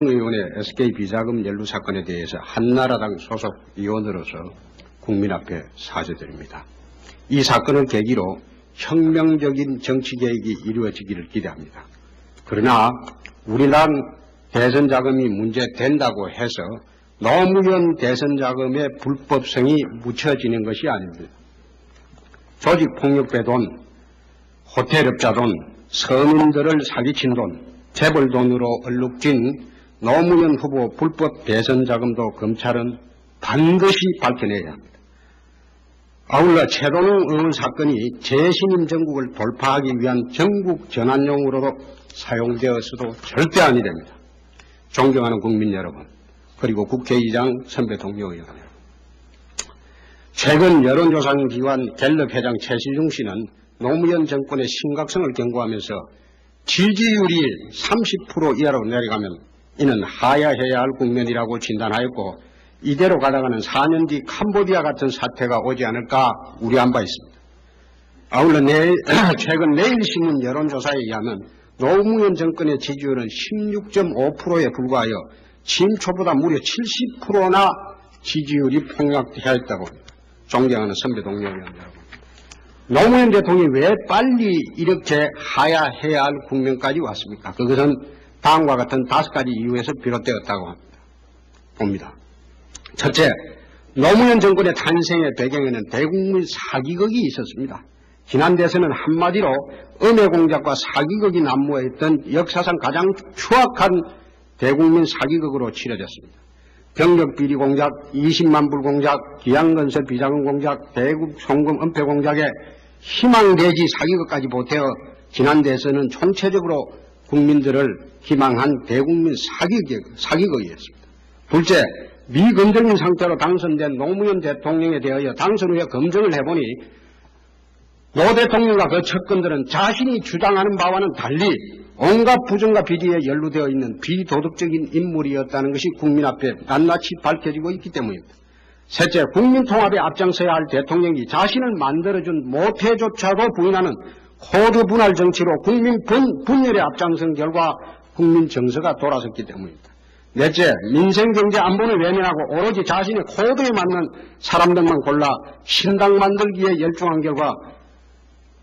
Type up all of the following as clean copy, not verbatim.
의원의 SK 비자금 연루 사건에 대해서 한나라당 소속 의원으로서 국민 앞에 사죄드립니다. 이 사건을 계기로 혁명적인 정치 개혁이 이루어지기를 기대합니다. 그러나 우리나라 대선 자금이 문제된다고 해서 노무현 대선 자금의 불법성이 묻혀지는 것이 아닙니다. 조직폭력배 돈, 호텔업자 돈, 서민들을 사기친 돈, 재벌 돈으로 얼룩진 노무현 후보 불법 대선 자금도 검찰은 반드시 밝혀내야 합니다. 아울러 최동용 의원 사건이 재신임 전국을 돌파하기 위한 전국 전환용으로도 사용되어서도 절대 아니 됩니다. 존경하는 국민 여러분, 그리고 국회의장 선배 동료 의원 여러분. 최근 여론조사 기관 갤럽 회장 최시중 씨는 노무현 정권의 심각성을 경고하면서 지지율이 30% 이하로 내려가면 이는 하야해야 할 국면이라고 진단하였고, 이대로 가다가는 4년 뒤 캄보디아 같은 사태가 오지 않을까 우려한 바 있습니다. 아울러 최근 내일신문 여론조사에 의하면 노무현 정권의 지지율은 16.5%에 불과하여 취임 초보다 무려 70%나 지지율이 폭락하였다고 합니다. 존경하는 선배 동료 의원 여러분, 노무현 대통령이 왜 빨리 이렇게 하야해야 할 국면까지 왔습니까? 그것은 다음과 같은 5가지 이유에서 비롯되었다고 봅니다. 첫째, 노무현 정권의 탄생의 배경에는 대국민 사기극이 있었습니다. 지난 대선은 한마디로 은혜공작과 사기극이 난무했던 역사상 가장 추악한 대국민 사기극으로 치러졌습니다. 병력비리 공작, 20만 불 공작, 기양건설 비자금 공작, 대국 송금 은폐 공작에 희망대지 사기극까지 보태어 지난 대선은 총체적으로 국민들을 희망한 대국민 사기극이었습니다. 둘째, 미검증인 상태로 당선된 노무현 대통령에 대하여 당선 후에 검증을 해보니 노 대통령과 그 측근들은 자신이 주장하는 바와는 달리 온갖 부정과 비리에 연루되어 있는 비도덕적인 인물이었다는 것이 국민 앞에 낱낱이 밝혀지고 있기 때문입니다. 셋째, 국민통합에 앞장서야 할 대통령이 자신을 만들어준 모태조차도 부인하는 코드 분할 정치로 국민 분열에 앞장선 결과 국민 정서가 돌아섰기 때문입니다. 넷째, 민생 경제 안보를 외면하고 오로지 자신의 코드에 맞는 사람들만 골라 신당 만들기에 열중한 결과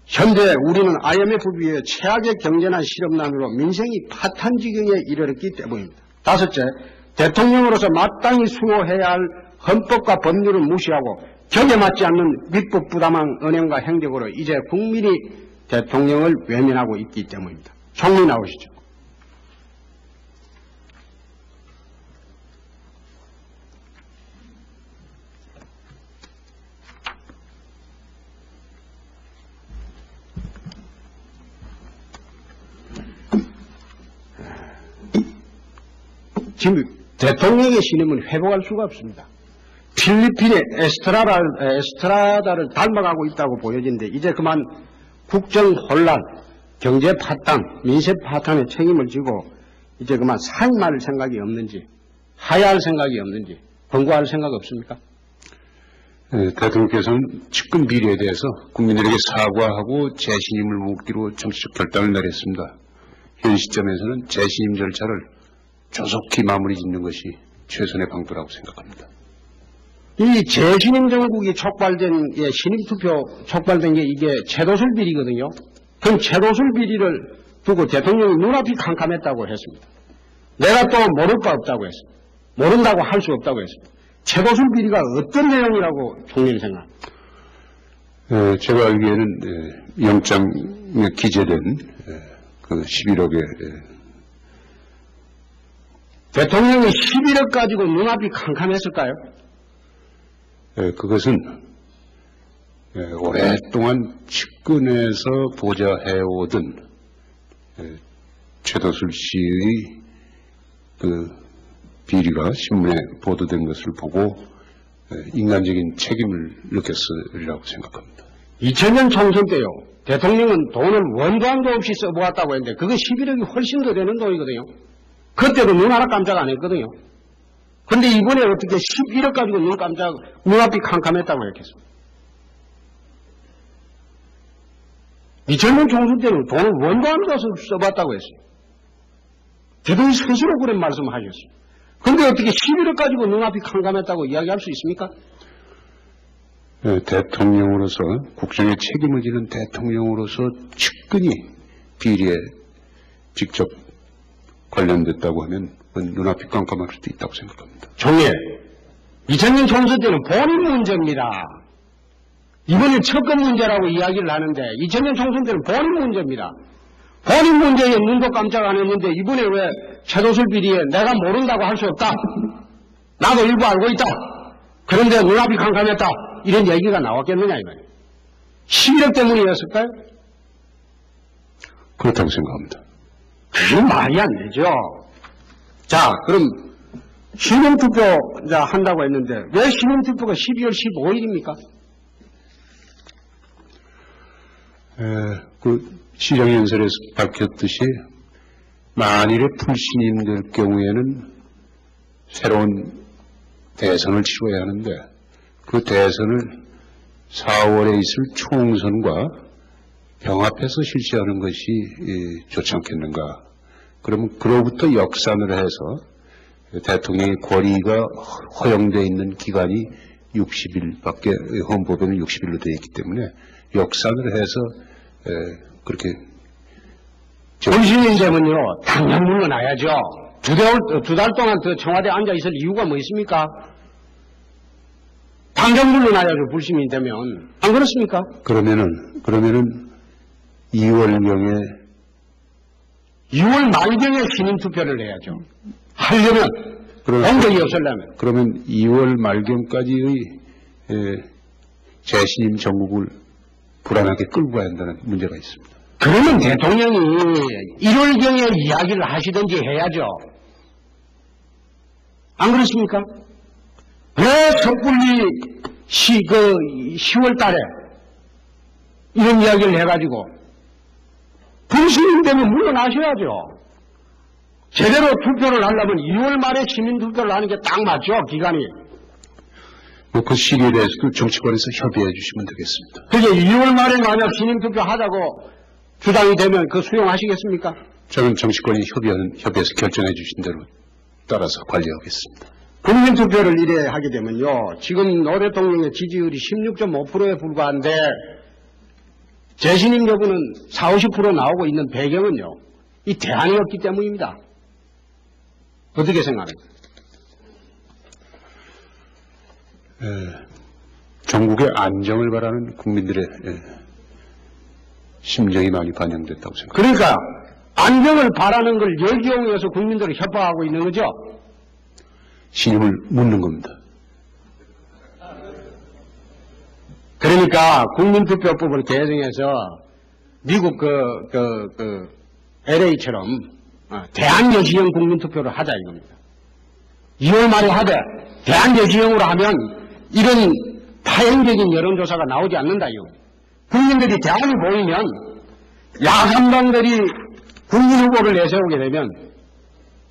현재 우리는 IMF 위에 최악의 경제난 실업난으로 민생이 파탄 지경에 이르렀기 때문입니다. 다섯째, 대통령으로서 마땅히 수호해야 할 헌법과 법률을 무시하고 격에 맞지 않는 윗법 부담한 언행과 행적으로 이제 국민이 대통령을 외면하고 있기 때문입니다. 총리 나오시죠. 지금 대통령의 신임은 회복할 수가 없습니다. 필리핀의 에스트라다를 닮아가고 있다고 보여지는데 이제 그만 국정 혼란, 경제 파탄, 민생 파탄의 책임을 지고 이제 그만 사임할 생각이 없는지, 하야할 생각이 없는지, 권고할 생각 없습니까? 네, 대통령께서는 측근 비리에 대해서 국민들에게 사과하고 재신임을 묻기로 정치적 결단을 내렸습니다. 현 시점에서는 재신임 절차를 조속히 마무리 짓는 것이 최선의 방도라고 생각합니다. 이 재신임 정국이 촉발된, 신임투표 촉발된 게 이게 채도술 비리거든요. 그럼 채도술 비리를 두고 대통령이 눈앞이 캄캄했다고 했습니다. 내가 또 모를 바 없다고 했습니다. 모른다고 할 수 없다고 했습니다. 채도술 비리가 어떤 내용이라고 총리는 생각합니다? 제가 알기에는 영장에 기재된 그 11억의 대통령이 11억 가지고 눈앞이 캄캄했을까요? 그것은 오랫동안 측근에서 보좌해오던 최도술 씨의 그 비리가 신문에 보도된 것을 보고 인간적인 책임을 느꼈으리라고 생각합니다. 2000년 총선 때요, 대통령은 돈을 원도 한도 없이 써보았다고 했는데 그거 11억이 훨씬 더 되는 돈이거든요. 그때도 눈 하나 깜짝 안 했거든요. 근데 이번에 어떻게 11억 가지고 눈앞이 캄캄했다고 했겠습니까? 2000년 총선 때는 돈을 원도 안 줘서 써봤다고 했어요. 대통령이 스스로 그런 말씀을 하셨어요. 그런데 어떻게 11억 가지고 눈앞이 캄캄했다고 이야기할 수 있습니까? 대통령으로서 국정에 책임을 지는 대통령으로서 측근이 비리에 직접 관련됐다고 하면 그건 눈앞이 깜깜할 수도 있다고 생각합니다. 종일 2000년 총선 때는 본인 문제입니다. 이번에 첫건 문제라고 이야기를 하는데 2000년 총선 때는 본인 문제입니다. 본인 문제에 눈도 깜짝 안 했는데 이번에 왜 최도술 비리에 내가 모른다고 할 수 없다. 나도 일부 알고 있다. 그런데 눈앞이 캄캄했다. 이런 얘기가 나왔겠느냐 이거예요. 11억 때문이었을까요? 그렇다고 생각합니다. 그게 말이 안 되죠. 자, 그럼 시민투표 한다고 했는데 왜 시민투표가 12월 15일입니까? 그 시정연설에서 밝혔듯이 만일에 불신임 될 경우에는 새로운 대선을 치러야 하는데 그 대선을 4월에 있을 총선과 병합해서 실시하는 것이 좋지 않겠는가. 그러면 그로부터 역산을 해서 대통령의 권위가 허용되어 있는 기간이 60일밖에 헌법에는 60일로 되어 있기 때문에 역산을 해서 그렇게 불신임 되면요 당장 물러나야죠. 두 달 동안 더 청와대에 앉아 있을 이유가 뭐 있습니까? 당장 물러나야죠. 불신임 되면 안 그렇습니까? 그러면은 2월경에 6월 말경에 신임투표를 해야죠. 하려면 공적이 없으려면. 그러면 2월 말경까지의 재신임 정국을 불안하게 끌고 가야 한다는 문제가 있습니다. 그러면 대통령이 1월경에 이야기를 하시든지 해야죠. 안 그렇습니까? 왜 섣불리 10월 달에 이런 이야기를 해가지고 불신임 되면 물러나셔야죠. 제대로 투표를 하려면 2월 말에 시민투표를 하는 게 딱 맞죠, 기간이. 그 시기에 대해서도 정치권에서 협의해 주시면 되겠습니다. 그게 2월 말에 만약 시민투표 하자고 주장이 되면 그 수용하시겠습니까? 저는 정치권이 협의해서 결정해 주신 대로 따라서 관리하겠습니다. 국민투표를 이래 하게 되면요, 지금 노 대통령의 지지율이 16.5%에 불과한데 재신임 여부는 40, 50% 나오고 있는 배경은요, 이 대안이 없기 때문입니다. 어떻게 생각합니까? 전국의 안정을 바라는 국민들의 심정이 많이 반영됐다고 생각합니다. 그러니까 안정을 바라는 걸 열기용해서 국민들을 협박하고 있는 거죠. 신임을 묻는 겁니다. 그러니까 국민투표법을 개정해서 미국 LA처럼 대한여지형 국민투표를 하자 이겁니다. 2월 말에 하되 대한여지형으로 하면 이런 파행적인 여론조사가 나오지 않는다 이겁니다. 국민들이 대안이 보이면 야삼당들이 국민 후보를 내세우게 되면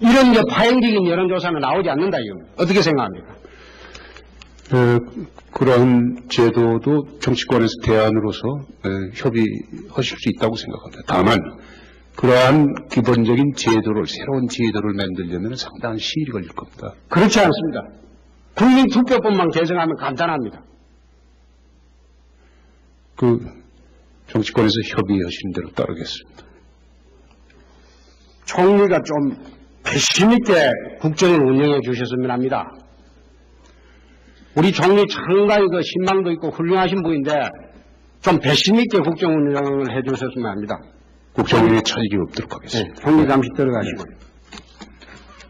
이런 파행적인 여론조사는 나오지 않는다 이겁니다. 어떻게 생각합니까? 그러한 제도도 정치권에서 대안으로서 협의하실 수 있다고 생각합니다. 다만 그러한 기본적인 제도를 새로운 제도를 만들려면 상당한 시일이 걸릴 겁니다. 그렇지 않습니다. 국민투표법만 개정하면 간단합니다. 그 정치권에서 협의하시는 대로 따르겠습니다. 총리가 좀 배심 있게 국정을 운영해 주셨으면 합니다. 우리 총리 상당히 신망도 있고 훌륭하신 분인데 좀 배심 있게 국정 운영을 해 주셨으면 합니다. 국정운영에 차질이 없도록 하겠습니다. 네, 총리 잠시 들어가시고요.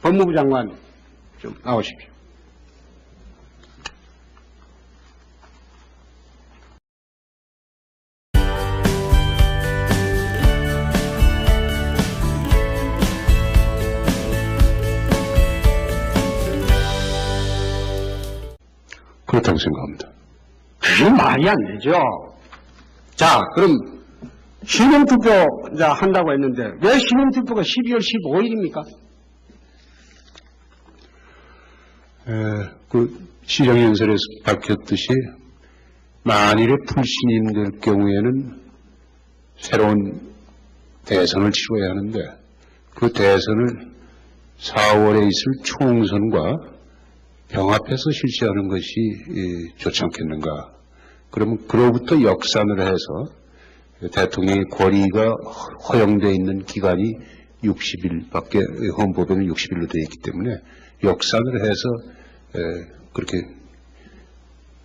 법무부 장관 좀 나오십시오. 그렇다고 생각합니다. 그게 말이 안 되죠. 자, 그럼 시민투표 한다고 했는데 왜 시민투표가 12월 15일입니까? 그 시정연설에서 밝혔듯이 만일에 불신임 될 경우에는 새로운 대선을 치러야 하는데 그 대선을 4월에 있을 총선과 병합해서 실시하는 것이 좋지 않겠는가. 그러면 그로부터 역산을 해서 대통령의 권위가 허용되어 있는 기간이 60일밖에 헌법에는 60일로 되어 있기 때문에 역산을 해서 그렇게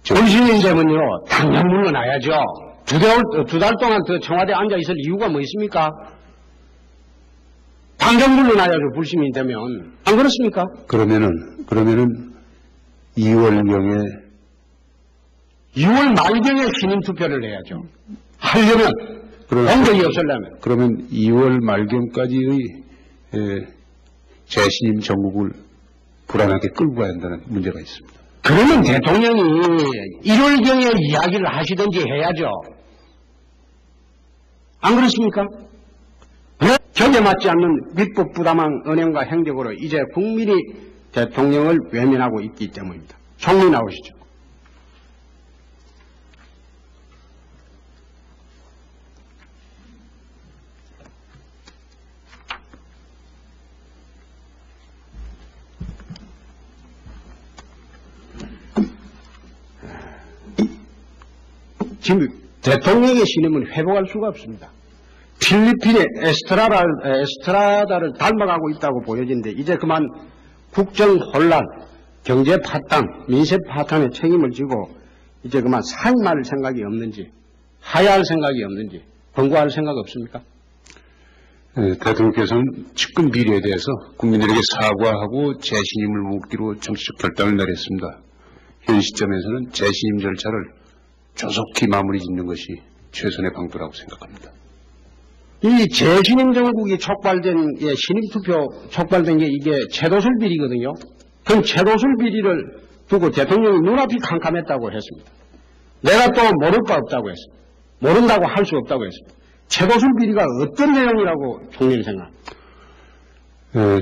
불신임 되면요 당장 물러나야죠. 두 달 동안 더 청와대에 앉아 있을 이유가 뭐 있습니까? 당장 물러나야죠. 불신임 되면 안 그렇습니까? 그러면은 2월경에 6월 말경에 신임 투표를 해야죠. 하려면 공적이 없으려면. 그러면 2월 말경까지의 재신임 정국을 불안하게 끌고 가야 한다는 문제가 있습니다. 그러면 대통령이 1월경에 이야기를 하시든지 해야죠. 안 그렇습니까? 격에 맞지 않는 위법 부당한 언행과 행적으로 이제 국민이 대통령을 외면하고 있기 때문입니다. 총리 나오시죠. 지금 대통령의 신임은 회복할 수가 없습니다. 필리핀의 에스트라다를 닮아가고 있다고 보여지는데 이제 그만 국정 혼란, 경제 파탄, 민세 파탄의 책임을 지고 이제 그만 사임할 생각이 없는지, 하야할 생각이 없는지, 권고할 생각 없습니까? 대통령께서는 측근 비리에 대해서 국민들에게 사과하고 재신임을 묻기로 정치적 결단을 내렸습니다. 현 시점에서는 재신임 절차를 조속히 마무리 짓는 것이 최선의 방도라고 생각합니다. 이 재신임 정국이 촉발된, 신임투표 촉발된 게 이게 채도술 비리거든요. 그럼 채도술 비리를 두고 대통령이 눈앞이 캄캄했다고 했습니다. 내가 또 모를 바 없다고 했습니다. 모른다고 할 수 없다고 했습니다. 채도술 비리가 어떤 내용이라고 총리는 생각합니다.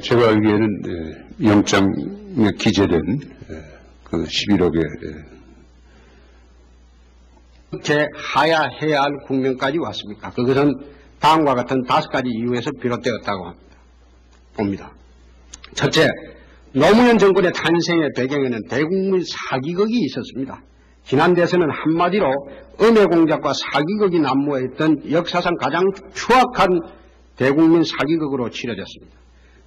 제가 알기에는 영장에 기재된 그 11억의 제 하야해야 할 국면까지 왔습니까? 그것은 다음과 같은 5가지 이유에서 비롯되었다고 봅니다. 첫째, 노무현 정권의 탄생의 배경에는 대국민 사기극이 있었습니다. 지난 대선은 한마디로 음해공작과 사기극이 난무했던 역사상 가장 추악한 대국민 사기극으로 치러졌습니다.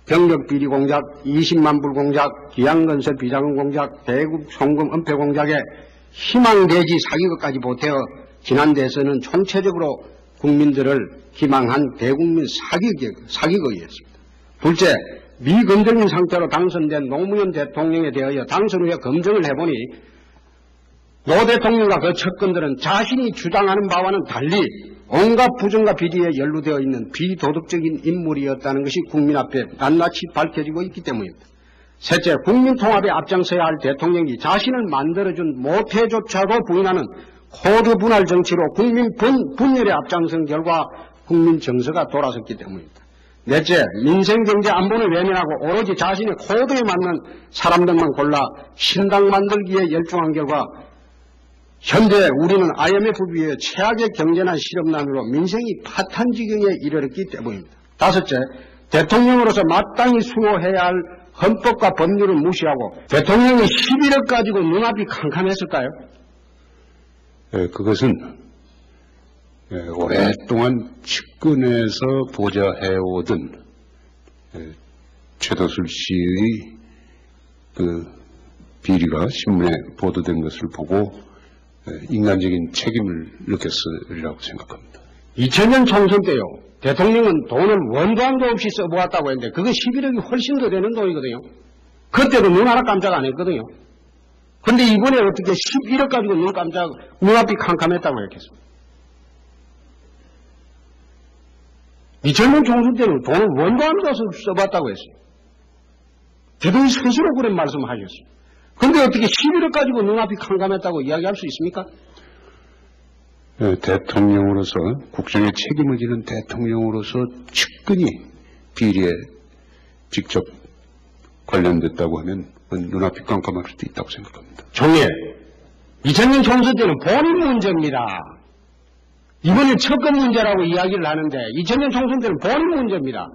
병력비리 공작, 20만 불 공작, 기양건설 비자금 공작, 대국 송금 은폐 공작에 희망대지 사기극까지 보태어 지난 대선은 총체적으로 국민들을 기망한 대국민 사기극이었습니다. 둘째, 미검증인 상태로 당선된 노무현 대통령에 대하여 당선 후에 검증을 해보니 노 대통령과 그 측근들은 자신이 주장하는 바와는 달리 온갖 부정과 비리에 연루되어 있는 비도덕적인 인물이었다는 것이 국민 앞에 낱낱이 밝혀지고 있기 때문입니다. 셋째, 국민통합에 앞장서야 할 대통령이 자신을 만들어준 모태조차도 부인하는 코드 분할 정치로 국민 분열에 앞장선 결과 국민 정서가 돌아섰기 때문입니다. 넷째, 민생 경제 안보를 외면하고 오로지 자신의 코드에 맞는 사람들만 골라 신당 만들기에 열중한 결과 현재 우리는 IMF 위에 최악의 경제난 실업난으로 민생이 파탄 지경에 이르렀기 때문입니다. 다섯째, 대통령으로서 마땅히 수호해야 할 헌법과 법률을 무시하고 대통령이 11억 가지고 눈앞이 캄캄했을까요? 그것은 오랫동안 측근에서 보좌해오던 최도술 씨의 그 비리가 신문에 보도된 것을 보고 인간적인 책임을 느꼈으리라고 생각합니다. 2000년 총선 때요. 대통령은 돈을 원도 한도 없이 써보았다고 했는데 그거 11억이 훨씬 더 되는 돈이거든요. 그때도 눈 하나 깜짝 안 했거든요. 근데 이번에 어떻게 11억 가지고 눈앞이 캄캄했다고 했겠습니까? 2000년 총선 때는 돈을 원도 한도 써봤다고 했어요. 대통령이 스스로 그런 말씀을 하셨어요. 근데 어떻게 11억 가지고 눈앞이 캄캄했다고 이야기할 수 있습니까? 대통령으로서 국정에 책임을 지는 대통령으로서 측근이 비리에 직접 관련됐다고 하면 눈앞이 깜깜할 수도 있다고 생각합니다. 총리, 2000년 총선 때는 본인 문제입니다. 이번에 측근 문제라고 이야기를 하는데 2000년 총선 때는 본인 문제입니다.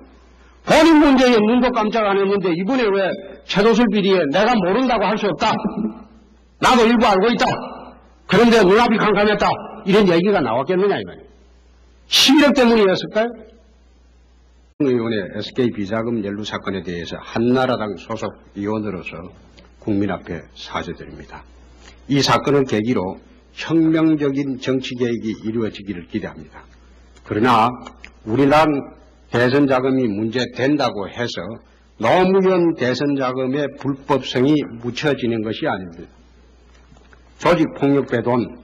본인 문제에 눈도 깜짝 안 했는데 이번에 왜 최도술 비리에 내가 모른다고 할 수 없다. 나도 일부 알고 있다. 그런데 눈앞이 캄캄했다. 이런 얘기가 나왔겠느냐 이 말이에요. 11억 때문이었을까요? 의원의 SK 비자금 연루 사건에 대해서 한나라당 소속 의원으로서 국민 앞에 사죄드립니다. 이 사건을 계기로 혁명적인 정치 개혁이 이루어지기를 기대합니다. 그러나 우리나라 대선 자금이 문제된다고 해서 노무현 대선 자금의 불법성이 묻혀지는 것이 아닙니다. 조직폭력배 돈,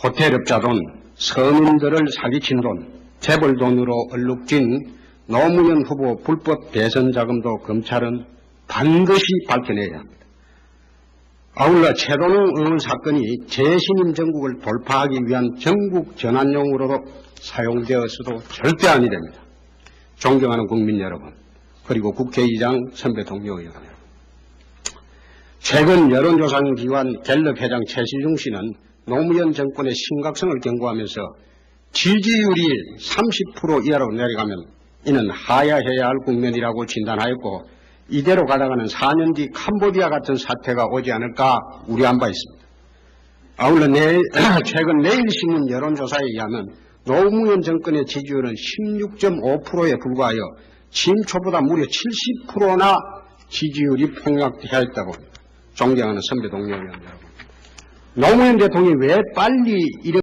호텔업자 돈, 서민들을 사기친 돈, 재벌 돈으로 얼룩진 노무현 후보 불법 대선 자금도 검찰은 반드시 밝혀내야 합니다. 아울러 최동욱 의원 사건이 재신임 정국을 돌파하기 위한 전국 전환용으로도 사용되어서도 절대 아니 됩니다. 존경하는 국민 여러분, 그리고 국회의장 선배 동료 의원 여러분. 최근 여론조사 기관 갤럽 회장 최시중 씨는 노무현 정권의 심각성을 경고하면서 지지율이 30% 이하로 내려가면 이는 하야해야 할 국면이라고 진단하였고, 이대로 가다가는 4년 뒤 캄보디아 같은 사태가 오지 않을까 우려한 바 있습니다. 아울러 최근 내일신문 여론조사에 의하면 노무현 정권의 지지율은 16.5%에 불과하여 취임 초보다 무려 70%나 지지율이 폭락하였다고 합니다. 존경하는 선배 동료 의원 여러분, 노무현 대통령이 왜 빨리 이런